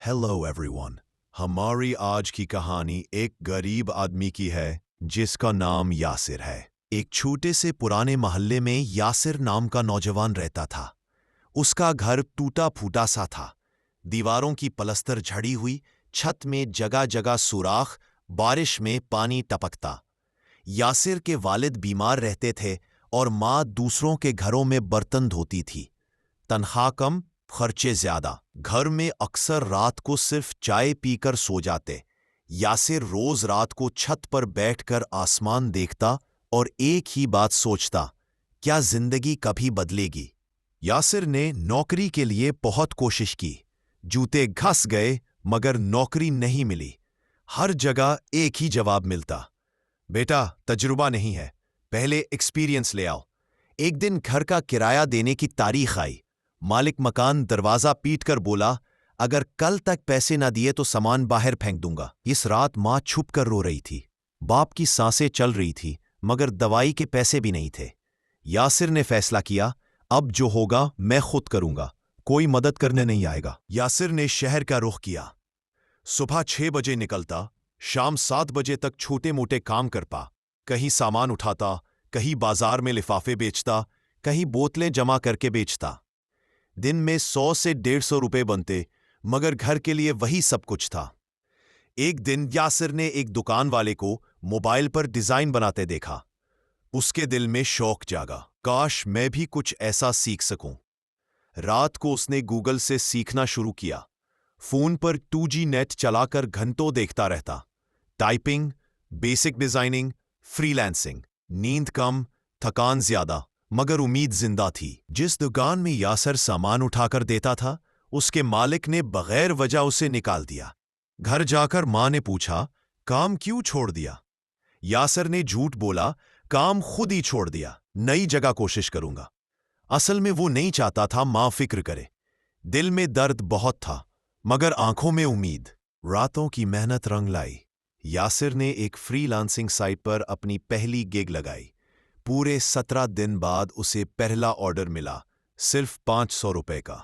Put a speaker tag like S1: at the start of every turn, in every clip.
S1: Hello everyone. हमारी आज की कहानी एक गरीब आदमी की है जिसका नाम यासिर है। एक छोटे से पुराने मोहल्ले में यासिर नाम का नौजवान रहता था। उसका घर टूटा फूटा सा था, दीवारों की पलस्तर झड़ी हुई, छत में जगह जगह सुराख, बारिश में पानी टपकता। यासिर के वालिद बीमार रहते थे और माँ दूसरों के घरों में बर्तन धोती थी। तनख्वाह कम, खर्चे ज्यादा। घर में अक्सर रात को सिर्फ चाय पीकर सो जाते। यासिर रोज रात को छत पर बैठकर आसमान देखता और एक ही बात सोचता, क्या जिंदगी कभी बदलेगी। यासिर ने नौकरी के लिए बहुत कोशिश की, जूते घस गए मगर नौकरी नहीं मिली। हर जगह एक ही जवाब मिलता, बेटा तजुर्बा नहीं है, पहले एक्सपीरियंस ले आओ। एक दिन घर का किराया देने की तारीख आई। मालिक मकान दरवाजा पीट कर बोला, अगर कल तक पैसे ना दिए तो सामान बाहर फेंक दूंगा। इस रात माँ छुप कर रो रही थी। बाप की सांसें चल रही थी मगर दवाई के पैसे भी नहीं थे। यासिर ने फैसला किया, अब जो होगा मैं खुद करूंगा, कोई मदद करने नहीं आएगा। यासिर ने शहर का रुख किया। सुबह 6 बजे निकलता, शाम 7 बजे तक छोटे मोटे काम कर पा। कहीं सामान उठाता, कहीं बाजार में लिफाफे बेचता, कहीं बोतलें जमा करके बेचता। दिन में 100 से 150 रुपए बनते मगर घर के लिए वही सब कुछ था। एक दिन यासिर ने एक दुकान वाले को मोबाइल पर डिजाइन बनाते देखा। उसके दिल में शौक जागा, काश मैं भी कुछ ऐसा सीख सकूं। रात को उसने गूगल से सीखना शुरू किया। फोन पर 2G नेट चलाकर घंटों देखता रहता। Typing, basic designing, freelancing. नींद कम, थकान ज्यादा मगर उम्मीद जिंदा थी। जिस दुकान में यासिर सामान उठाकर देता था, उसके मालिक ने बगैर वजह उसे निकाल दिया। घर जाकर मां ने पूछा, काम क्यों छोड़ दिया? यासिर ने झूठ बोला, काम खुद ही छोड़ दिया, नई जगह कोशिश करूंगा। असल में वो नहीं चाहता था मां फिक्र करे। दिल में दर्द बहुत था मगर आंखों में उम्मीद। रातों की मेहनत रंग लाई। यासिर ने एक फ्रीलांसिंग साइट पर अपनी पहली गिग लगाई। पूरे 17 दिन बाद उसे पहला ऑर्डर मिला, सिर्फ 500 रुपए का।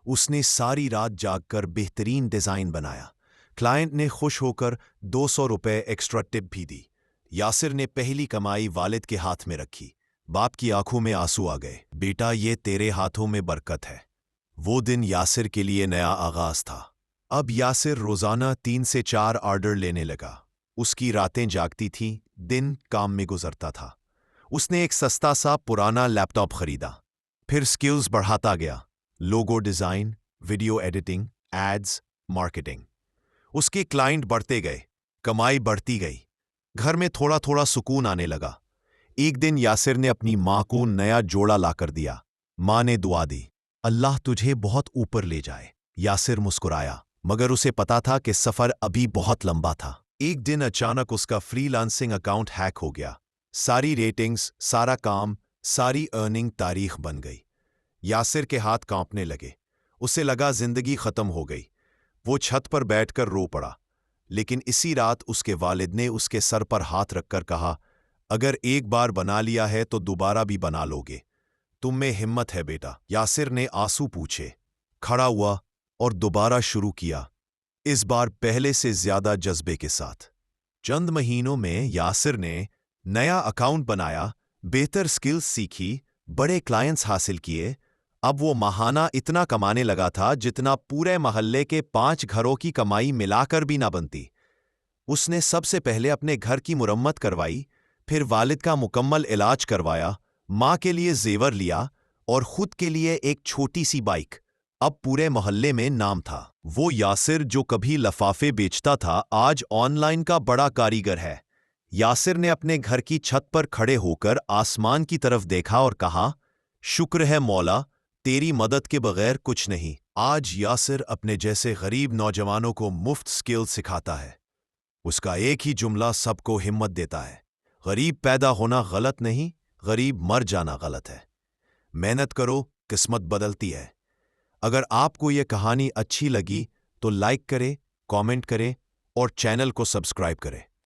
S1: उसने सारी रात जागकर बेहतरीन डिजाइन बनाया। क्लाइंट ने खुश होकर 200 रुपए एक्स्ट्रा टिप भी दी। यासिर ने पहली कमाई वालिद के हाथ में रखी। बाप की आंखों में आंसू आ गए, बेटा ये तेरे हाथों में बरकत है। वो दिन यासिर के लिए नया आगाज था। अब यासिर रोजाना 3 से 4 ऑर्डर लेने लगा। उसकी रातें जागती थीं, दिन काम में गुजरता था। उसने एक सस्ता सा पुराना लैपटॉप खरीदा, फिर स्किल्स बढ़ाता गया। Logo design, video editing, ads, marketing. उसके क्लाइंट बढ़ते गए, कमाई बढ़ती गई। घर में थोड़ा थोड़ा सुकून आने लगा। एक दिन यासिर ने अपनी मां को नया जोड़ा लाकर दिया। मां ने दुआ दी, अल्लाह तुझे बहुत ऊपर ले जाए। यासिर मुस्कुराया मगर उसे पता था कि सफर अभी बहुत लंबा था। एक दिन अचानक उसका फ्रीलांसिंग अकाउंट हैक हो गया। सारी रेटिंग्स, सारा काम, सारी अर्निंग तारीख बन गई। यासिर के हाथ कांपने लगे। उसे लगा जिंदगी खत्म हो गई। वो छत पर बैठकर रो पड़ा। लेकिन इसी रात उसके वालिद ने उसके सर पर हाथ रखकर कहा, अगर एक बार बना लिया है तो दोबारा भी बना लोगे। तुम में हिम्मत है बेटा। यासिर ने आंसू पूछे, खड़ा हुआ और दोबारा शुरू किया, इस बार पहले से ज्यादा जज्बे के साथ। चंद महीनों में यासिर ने नया अकाउंट बनाया, बेहतर स्किल्स सीखी, बड़े क्लाइंट्स हासिल किए। अब वो माहाना इतना कमाने लगा था जितना पूरे मोहल्ले के 5 घरों की कमाई मिलाकर भी ना बनती। उसने सबसे पहले अपने घर की मुरम्मत करवाई, फिर वालिद का मुकम्मल इलाज करवाया, माँ के लिए जेवर लिया और खुद के लिए एक छोटी सी बाइक। अब पूरे मोहल्ले में नाम था। वो यासिर जो कभी लफाफे बेचता था आज ऑनलाइन का बड़ा कारीगर है। यासिर ने अपने घर की छत पर खड़े होकर आसमान की तरफ देखा और कहा, शुक्र है मौला, तेरी मदद के बगैर कुछ नहीं। आज यासिर अपने जैसे गरीब नौजवानों को मुफ्त स्किल सिखाता है। उसका एक ही जुमला सबको हिम्मत देता है, गरीब पैदा होना गलत नहीं, गरीब मर जाना गलत है। मेहनत करो, किस्मत बदलती है। अगर आपको यह कहानी अच्छी लगी तो लाइक करें, कमेंट करें और चैनल को सब्सक्राइब करें।